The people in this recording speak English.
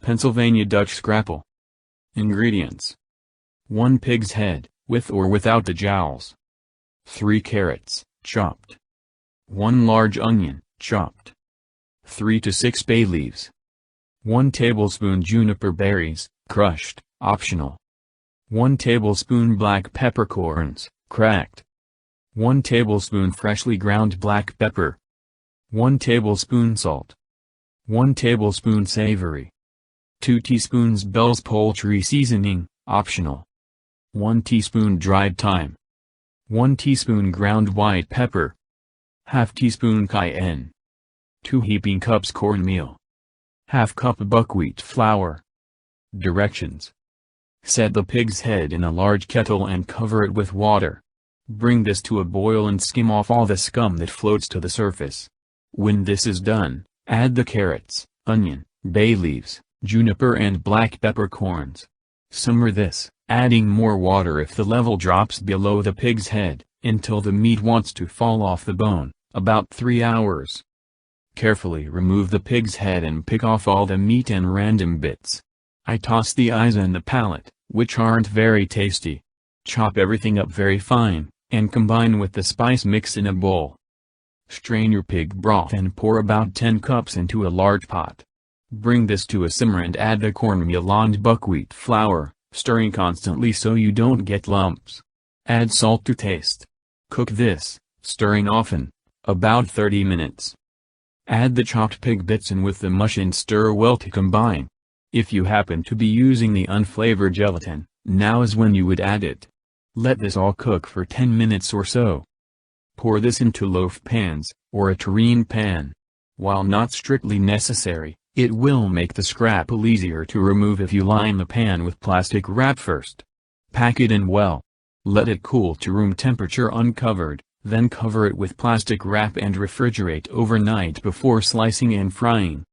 Pennsylvania Dutch Scrapple. Ingredients: 1 pig's head, with or without the jowls. 3 carrots, chopped. 1 large onion, chopped. 3 to 6 bay leaves. 1 tablespoon juniper berries, crushed, optional. 1 tablespoon black peppercorns, cracked. 1 tablespoon freshly ground black pepper. 1 tablespoon salt. 1 tablespoon savory. 2 teaspoons Bell's poultry seasoning, optional. 1 teaspoon dried thyme. 1 teaspoon ground white pepper. ½ teaspoon cayenne. 2 heaping cups cornmeal. ½ cup buckwheat flour. Directions: set the pig's head in a large kettle and cover it with water. Bring this to a boil and skim off all the scum that floats to the surface. When this is done, add the carrots, onion, bay leaves, juniper and black peppercorns. Simmer this, adding more water if the level drops below the pig's head, until the meat wants to fall off the bone, about 3 hours. Carefully remove the pig's head and pick off all the meat and random bits. I toss the eyes and the palate, which aren't very tasty. Chop everything up very fine, and combine with the spice mix in a bowl. Strain your pig broth and pour about 10 cups into a large pot. Bring this to a simmer and add the cornmeal and buckwheat flour, stirring constantly so you don't get lumps. Add salt to taste. Cook this, stirring often, about 30 minutes. Add the chopped pig bits in with the mush and stir well to combine. If you happen to be using the unflavored gelatin, now is when you would add it. Let this all cook for 10 minutes or so. Pour this into loaf pans, or a tureen pan. While not strictly necessary, it will make the scrapple easier to remove if you line the pan with plastic wrap first. Pack it in well. Let it cool to room temperature uncovered, then cover it with plastic wrap and refrigerate overnight before slicing and frying.